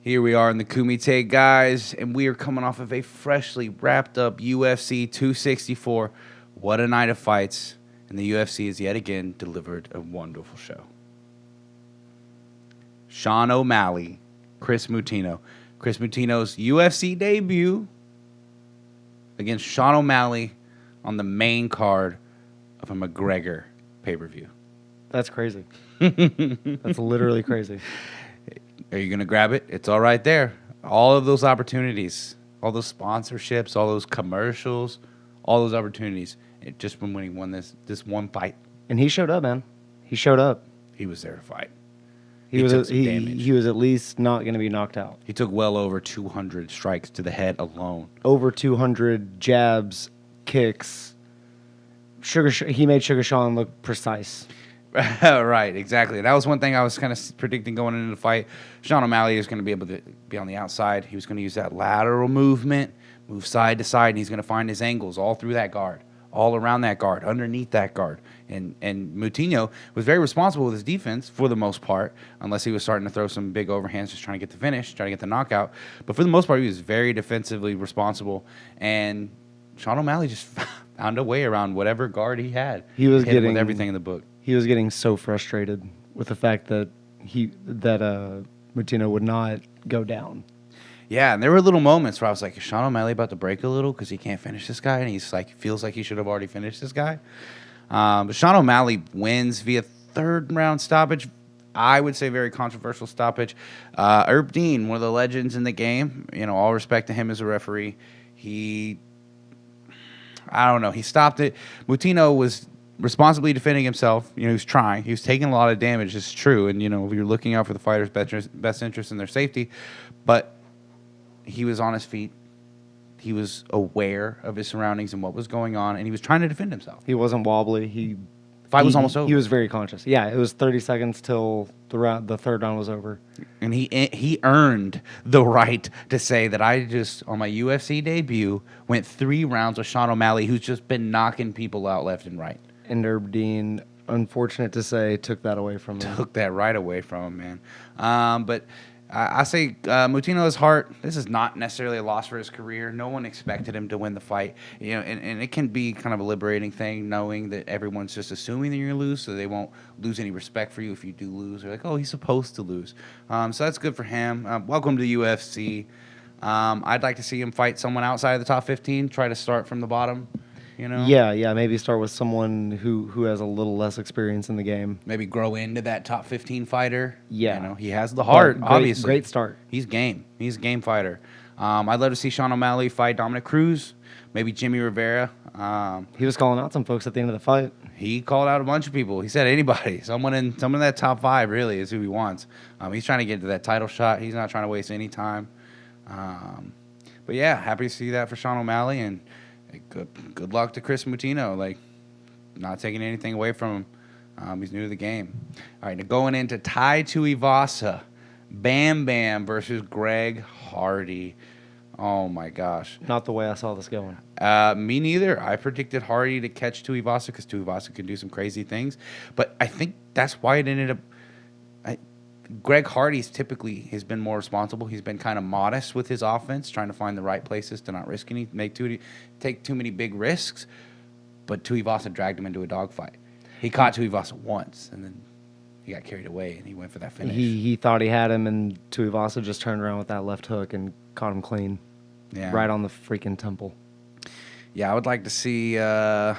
Here we are in the Kumite, guys, and we are coming off of a freshly wrapped up UFC 264. What a night of fights, and the UFC has yet again delivered a wonderful show. Sean O'Malley, Chris Moutinho. Chris Moutinho's UFC debut against Sean O'Malley on the main card of a McGregor pay-per-view. That's crazy. That's literally crazy. Are you going to grab it? It's all right there. All of those opportunities, all those sponsorships, all those commercials, all those opportunities. Just from when he won this one fight. And he showed up, man. He showed up. He was there to fight. He was at least not going to be knocked out. He took well over 200 strikes to the head alone. Over 200 jabs, kicks. He made Sugar Sean look precise. Right, exactly. That was one thing I was kind of predicting going into the fight. Sean O'Malley is going to be able to be on the outside. He was going to use that lateral movement, move side to side, and he's going to find his angles all through that guard, all around that guard, underneath that guard. And Moutinho was very responsible with his defense for the most part, unless he was starting to throw some big overhands, just trying to get the finish, trying to get the knockout. But for the most part, he was very defensively responsible. And Sean O'Malley just found a way around whatever guard he had. He was getting with everything in the book. He was getting so frustrated with the fact that Moutinho would not go down. Yeah, and there were little moments where I was like, is Sean O'Malley about to break a little because he can't finish this guy? And he's like, feels like he should have already finished this guy. But Sean O'Malley wins via third round stoppage. I would say very controversial stoppage. Herb Dean, one of the legends in the game, all respect to him as a referee. He stopped it. Moutinho was responsibly defending himself. He was trying. He was taking a lot of damage. It's true. And, you're looking out for the fighter's best interest and their safety. But he was on his feet. He was aware of his surroundings and what was going on, and he was trying to defend himself. He wasn't wobbly. Fight was almost over. He was very conscious. Yeah, it was 30 seconds till the third round was over. And he earned the right to say that I just, on my UFC debut, went 3 rounds with Sean O'Malley, who's just been knocking people out left and right. And Herb Dean, unfortunate to say, took that away from him. Took that right away from him, man. But I say Moutinho's heart, this is not necessarily a loss for his career. No one expected him to win the fight. And it can be kind of a liberating thing knowing that everyone's just assuming that you're going to lose, so they won't lose any respect for you if you do lose. They're like, oh, he's supposed to lose. So that's good for him. Welcome to the UFC. I'd like to see him fight someone outside of the top 15, try to start from the bottom. Yeah, maybe start with someone who has a little less experience in the game. Maybe grow into that top 15 fighter. Yeah. He has the heart, obviously. Great start. He's game. He's a game fighter. I'd love to see Sean O'Malley fight Dominic Cruz, maybe Jimmy Rivera. He was calling out some folks at the end of the fight. He called out a bunch of people. He said anybody. Someone in that top 5 really is who he wants. He's trying to get to that title shot. He's not trying to waste any time. But yeah, happy to see that for Sean O'Malley, and good luck to Chris Moutinho. Not taking anything away from him. He's new to the game. All right, now going into Tai Tuivasa, Bam Bam versus Greg Hardy. Oh my gosh. Not the way I saw this going. Me neither. I predicted Hardy to catch Tuivasa because Tuivasa can do some crazy things. But I think that's why it ended up. Greg Hardy's typically has been more responsible. He's been kind of modest with his offense, trying to find the right places to not risk any, take too many big risks. But Tuivasa dragged him into a dogfight. He caught Tuivasa once, and then he got carried away, and he went for that finish. He thought he had him, and Tuivasa just turned around with that left hook and caught him clean. Yeah. Right on the freaking temple. Yeah, I would like to see, I'd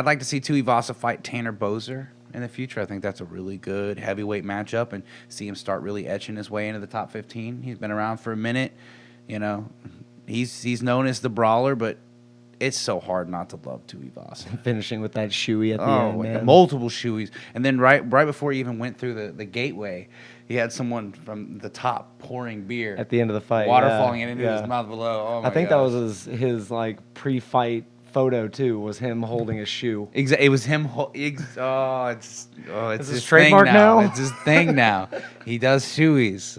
like to see Tuivasa fight Tanner Boser in the future. I think that's a really good heavyweight matchup, and see him start really etching his way into the top 15. He's been around for a minute. He's known as the brawler, but it's so hard not to love Tuivasa. Finishing with that shoey at the end, man. Multiple shoeys. And then right before he even went through the gateway, he had someone from the top pouring beer. At the end of the fight. Water falling into his mouth below. Oh, my I think gosh. that was his pre-fight photo, too, was him holding a shoe. It was him. It's his trademark thing now. now? It's his thing now. He does shoeys.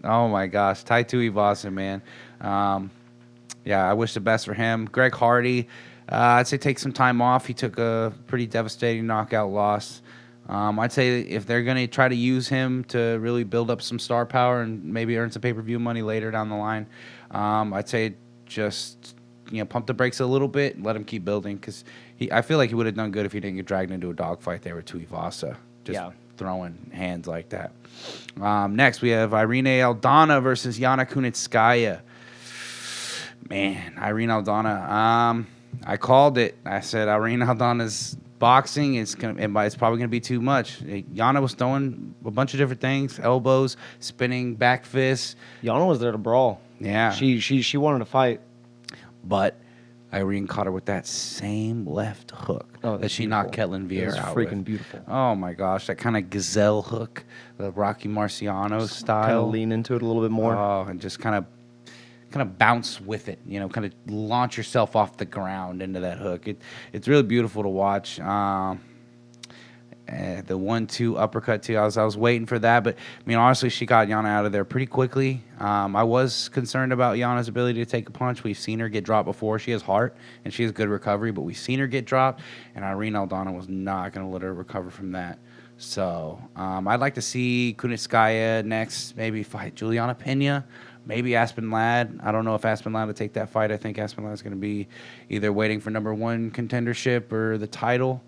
Oh, my gosh. Tai Tuivasa, man. I wish the best for him. Greg Hardy, I'd say take some time off. He took a pretty devastating knockout loss. I'd say if they're going to try to use him to really build up some star power and maybe earn some pay-per-view money later down the line, I'd say just pump the brakes a little bit and let him keep building, because I feel like he would have done good if he didn't get dragged into a dogfight there with Tuivasa. Just throwing hands like that. Next, we have Irene Aldana versus Yana Kunitskaya. Man, Irene Aldana. I called it. I said Irene Aldana's boxing it's probably gonna be too much. Yana was throwing a bunch of different things: elbows, spinning back fists. Yana was there to brawl. Yeah, she wanted to fight, but Irene caught her with that same left hook that she knocked Ketlin Vieira out with. Freaking beautiful. Oh my gosh, that kind of gazelle hook, the Rocky Marciano style. Kind of lean into it a little bit more. Oh, and just kind of bounce with it, kind of launch yourself off the ground into that hook. It's really beautiful to watch. The 1-2 uppercut too. I was waiting for that, but honestly, she got Yana out of there pretty quickly. I was concerned about Yana's ability to take a punch. We've seen her get dropped before. She has heart and she has good recovery, but we've seen her get dropped, and Irene Aldana was not going to let her recover from that. So I'd like to see Kunitskaya next, maybe fight Juliana Pena. Maybe Aspen Ladd. I don't know if Aspen Ladd will take that fight. I think Aspen Ladd is going to be either waiting for #1 contendership or the title.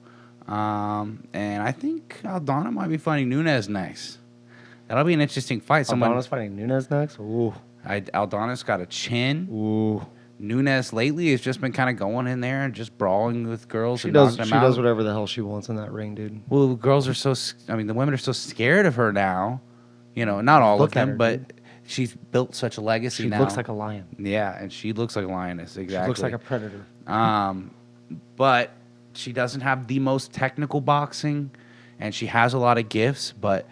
And I think Aldana might be fighting Nunes next. That'll be an interesting fight. Aldana's fighting Nunes next? Ooh. Aldana's got a chin. Ooh. Nunes lately has just been kind of going in there and just brawling with girls. She does whatever the hell she wants in that ring, dude. Well, girls are the women are so scared of her now. Not all of them, but... Dude. She's built such a legacy now. She looks like a lion. Yeah, and she looks like a lioness, exactly. She looks like a predator. But she doesn't have the most technical boxing, and she has a lot of gifts, but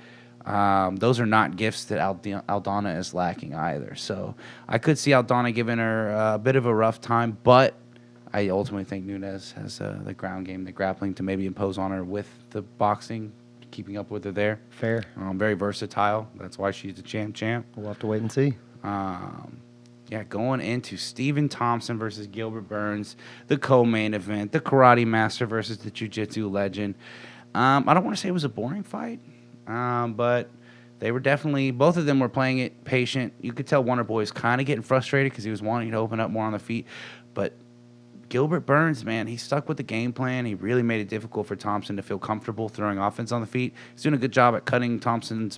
those are not gifts that Aldana is lacking either. So I could see Aldana giving her a bit of a rough time, but I ultimately think Nunes has the ground game, the grappling to maybe impose on her with the boxing, keeping up with her there. Fair. Very versatile. That's why she's the champ. We'll have to wait and see. Going into Stephen Thompson versus Gilbert Burns, the co-main event, the karate master versus the jiu-jitsu legend. I don't want to say it was a boring fight, but they were definitely, both of them were playing it patient. You could tell Wonder Boy was kind of getting frustrated because he was wanting to open up more on the feet, but Gilbert Burns, man, he stuck with the game plan. He really made it difficult for Thompson to feel comfortable throwing offense on the feet. He's doing a good job at cutting Thompson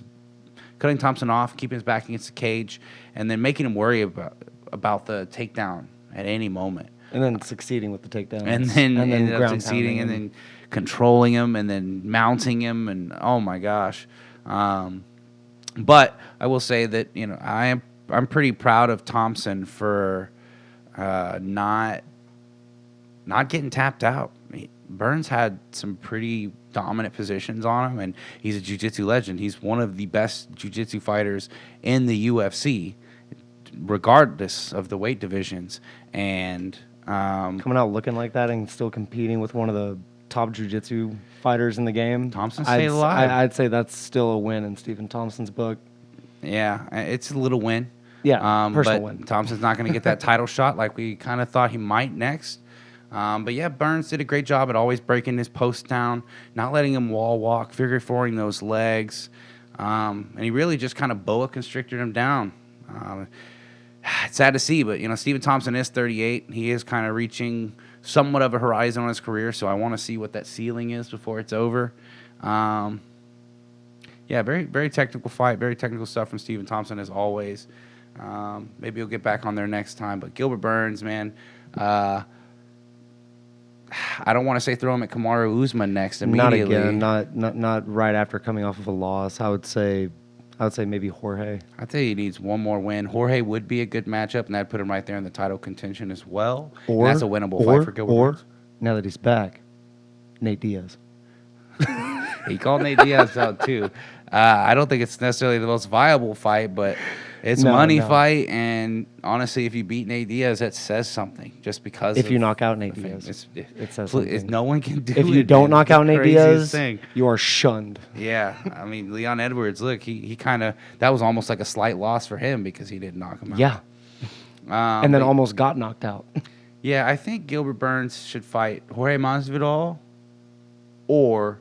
off, keeping his back against the cage, and then making him worry about the takedown at any moment. And then succeeding with the takedown. And then succeeding, and then controlling him, and then mounting him, and oh my gosh. But I will say that I'm pretty proud of Thompson for not getting tapped out. Burns had some pretty dominant positions on him, and he's a jiu-jitsu legend. He's one of the best jiu-jitsu fighters in the UFC, regardless of the weight divisions. And coming out looking like that and still competing with one of the top jiu-jitsu fighters in the game. Thompson stayed alive. I'd say that's still a win in Stephen Thompson's book. Yeah, it's a little win. Yeah, personal but win. Thompson's not going to get that title shot like we kind of thought he might next. But yeah, Burns did a great job at always breaking his post down, not letting him wall walk, figure fouring those legs. And he really just kind of boa constricted him down. It's sad to see, but Stephen Thompson is 38. He is kind of reaching somewhat of a horizon on his career, so I want to see what that ceiling is before it's over. Yeah, very, very technical fight, very technical stuff from Stephen Thompson as always. Maybe he'll get back on there next time. But Gilbert Burns, man, I don't want to say throw him at Kamaru Usman next immediately. Not again. Not right after coming off of a loss. I would say maybe Jorge. I'd say he needs one more win. Jorge would be a good matchup, and that'd put him right there in the title contention as well. And that's a winnable fight for Gilbert Burns. Now that he's back, Nate Diaz. He called Nate Diaz out too. I don't think it's necessarily the most viable fight, but it's a money fight. And honestly, if you beat Nate Diaz, that says something. Just because if you knock out Nate Diaz, it says something. No one can do it. If you don't knock out Nate Diaz, you are shunned. Yeah, I mean Leon Edwards. Look, he kind of that was almost like a slight loss for him because he didn't knock him out. Yeah, and then almost got knocked out. Yeah, I think Gilbert Burns should fight Jorge Masvidal or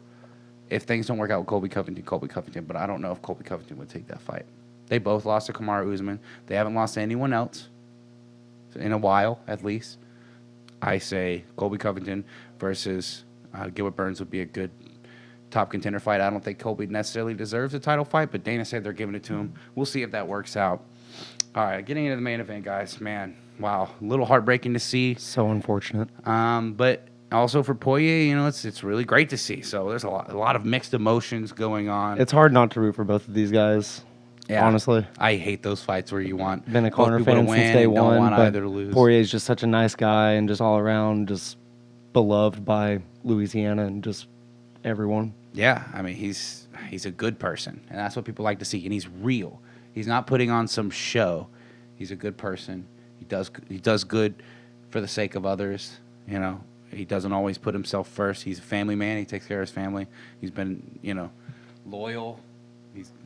if things don't work out with Colby Covington, but I don't know if Colby Covington would take that fight. They both lost to Kamaru Usman. They haven't lost to anyone else in a while, at least. I say Colby Covington versus Gilbert Burns would be a good top contender fight. I don't think Colby necessarily deserves a title fight, but Dana said they're giving it to him. We'll see if that works out. All right, getting into the main event, guys. Man, wow, a little heartbreaking to see. So unfortunate. But also for Poirier, you know, it's really great to see. So there's a lot of mixed emotions going on. It's hard not to root for both of these guys. Yeah. Honestly, I hate those fights where you want been a Connor fan since day one. Don't want but either to lose. Poirier's just such a nice guy and just all around just beloved by Louisiana and just everyone. Yeah, I mean he's a good person, and that's what people like to see. And he's real. He's not putting on some show. He's a good person. He does good for the sake of others. You know, he doesn't always put himself first. He's a family man. He takes care of his family. He's been, you know, loyal.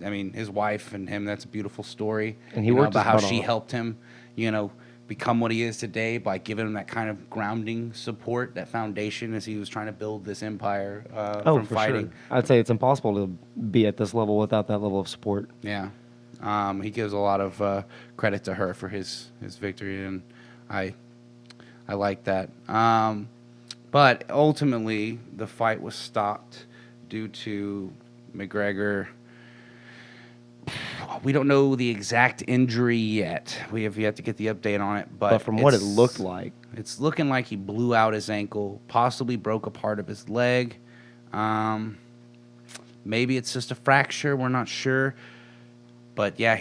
His wife and him, that's a beautiful story. And he worked about how she helped him, you know, become what he is today by giving him that kind of grounding support, that foundation as he was trying to build this empire from fighting. Sure. I'd say it's impossible to be at this level without that level of support. Yeah. He gives a lot of credit to her for his victory, and I like that. But ultimately, the fight was stopped due to McGregor. We don't know the exact injury yet. We have yet to get the update on it. But from what it looked like, it's looking like he blew out his ankle, possibly broke a part of his leg. Maybe it's just a fracture. We're not sure. But yeah,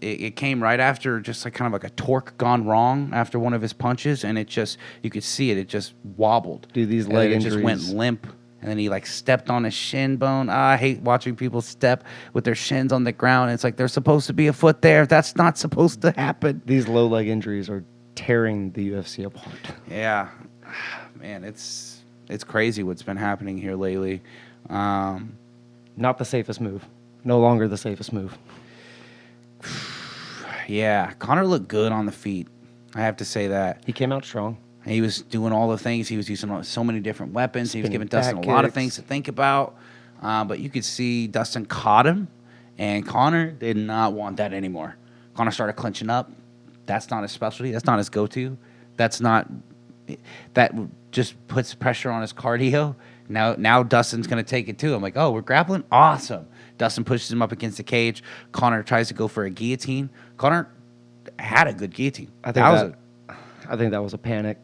it came right after just like kind of like a torque gone wrong after one of his punches, and you could see it just wobbled. Dude, these leg injuries. It just went limp. And then he like stepped on his shin bone. I hate watching people step with their shins on the ground. It's like there's supposed to be a foot there. That's not supposed to happen. These low leg injuries are tearing the UFC apart. Yeah, man, it's crazy what's been happening here lately. Not the safest move. No longer the safest move. Yeah, Connor looked good on the feet. I have to say that. He came out strong. He was doing all the things. He was using so many different weapons. He was giving Dustin a lot of things to think about. But you could see Dustin caught him, and Connor did not want that anymore. Connor started clinching up. That's not his specialty. That's not his go-to. That just puts pressure on his cardio. Now Dustin's going to take it too. I'm like, oh, we're grappling? Awesome. Dustin pushes him up against the cage. Connor tries to go for a guillotine. Connor had a good guillotine. I think that was a panic.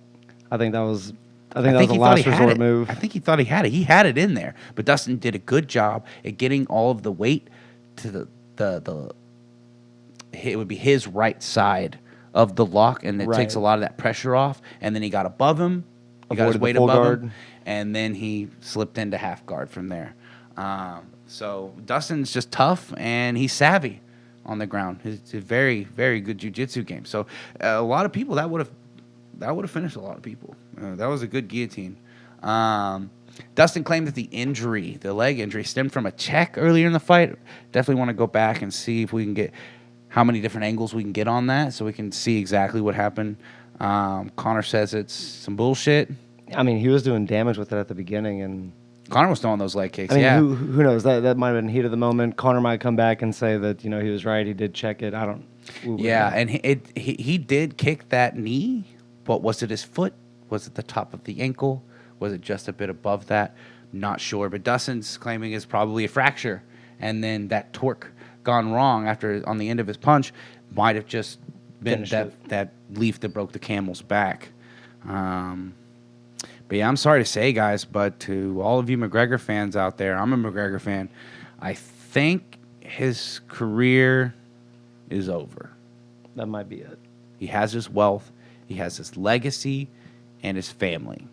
I think that was a last resort move. I think he thought he had it. He had it in there, but Dustin did a good job at getting all of the weight to it would be his right side of the lock, and it takes a lot of that pressure off. And then he got above him, he got his weight above him, and then he slipped into half guard from there. So Dustin's just tough, and he's savvy on the ground. It's a very, very good jiu-jitsu game. So a lot of people that would have finished a lot of people. That was a good guillotine. Dustin claimed that the leg injury, stemmed from a check earlier in the fight. Definitely want to go back and see if we can get how many different angles we can get on that so we can see exactly what happened. Connor says it's some bullshit. I mean, he was doing damage with it at the beginning, and Connor was throwing those leg kicks. I mean, yeah. Who knows? That might have been heat of the moment. Connor might come back and say that he was right. He did check it. I don't. Yeah, and he did kick that knee. But was it his foot? Was it the top of the ankle? Was it just a bit above that? Not sure. But Dustin's claiming it's probably a fracture. And then that torque gone wrong on the end of his punch might have just been that leaf that broke the camel's back. But yeah, I'm sorry to say, guys, but to all of you McGregor fans out there, I'm a McGregor fan. I think his career is over. That might be it. He has his wealth. He has his legacy and his family.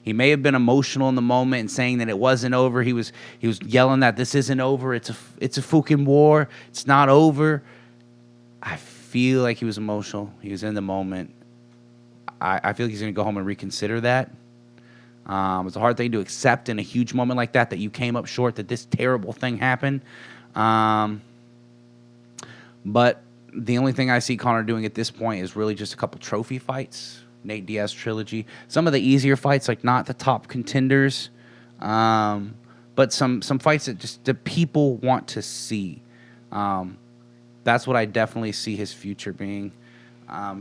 He may have been emotional in the moment and saying that it wasn't over. He was yelling that this isn't over. It's a fucking war. It's not over. I feel like he was emotional. He was in the moment. I feel like he's going to go home and reconsider that. It's a hard thing to accept in a huge moment like that you came up short, that this terrible thing happened. But the only thing I see Connor doing at this point is really just a couple trophy fights, Nate Diaz trilogy. Some of the easier fights, like not the top contenders. But but some fights that just the people want to see. That's what I definitely see his future being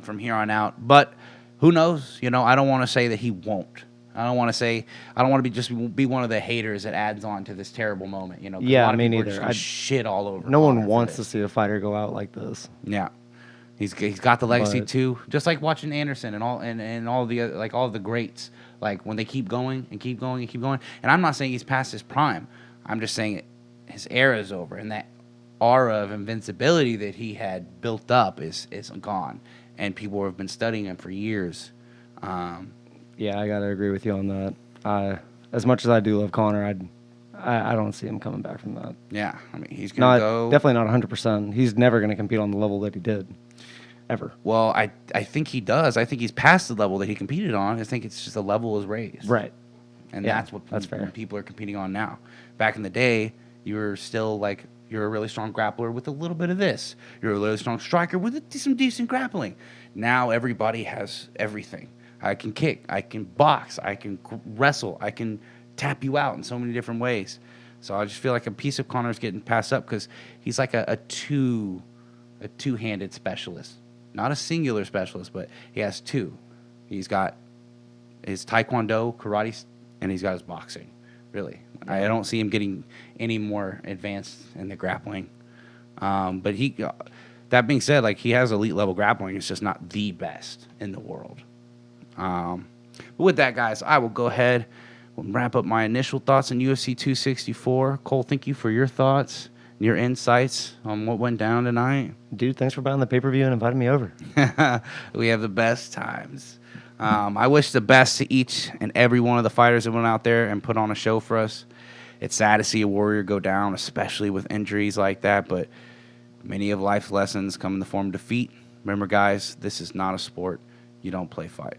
from here on out. But who knows? You know, I don't want to say that he won't. I don't want to be one of the haters that adds on to this terrible moment. You know, 'cause a lot of me people are neither. just gonna shit all over. No one Conor for wants to this. see a fighter go out like this. Yeah, he's got the legacy But- too. Just like watching Anderson and all the like all the greats. Like when they keep going and keep going and keep going. And I'm not saying he's past his prime. I'm just saying his era is over, and that aura of invincibility that he had built up is gone. And people have been studying him for years. Yeah, I gotta agree with you on that. As much as I do love Conor, I don't see him coming back from that. Yeah, I mean he's gonna go. Definitely not 100%. He's never gonna compete on the level that he did, ever. Well, I think he does. I think he's past the level that he competed on. I think it's just the level is raised. Right. And Yeah, that's what that's fair. people are competing on now. Back in the day, you were still like, you're a really strong grappler with a little bit of this. You're a really strong striker with some decent grappling. Now everybody has everything. I can kick. I can box. I can wrestle. I can tap you out in so many different ways. So I just feel like a piece of Conor's getting passed up because he's like a two-handed specialist. Not a singular specialist, but he has two. He's got his taekwondo, karate, and he's got his boxing. Really, I don't see him getting any more advanced in the grappling. But that being said, like he has elite level grappling. It's just not the best in the world. But with that, guys, I will go ahead and wrap up my initial thoughts on UFC 264. Cole, thank you for your thoughts, and your insights on what went down tonight. Dude, thanks for buying the pay-per-view and inviting me over. We have the best times. I wish the best to each and every one of the fighters that went out there and put on a show for us. It's sad to see a warrior go down, especially with injuries like that, but many of life's lessons come in the form of defeat. Remember, guys, this is not a sport. You don't play fight.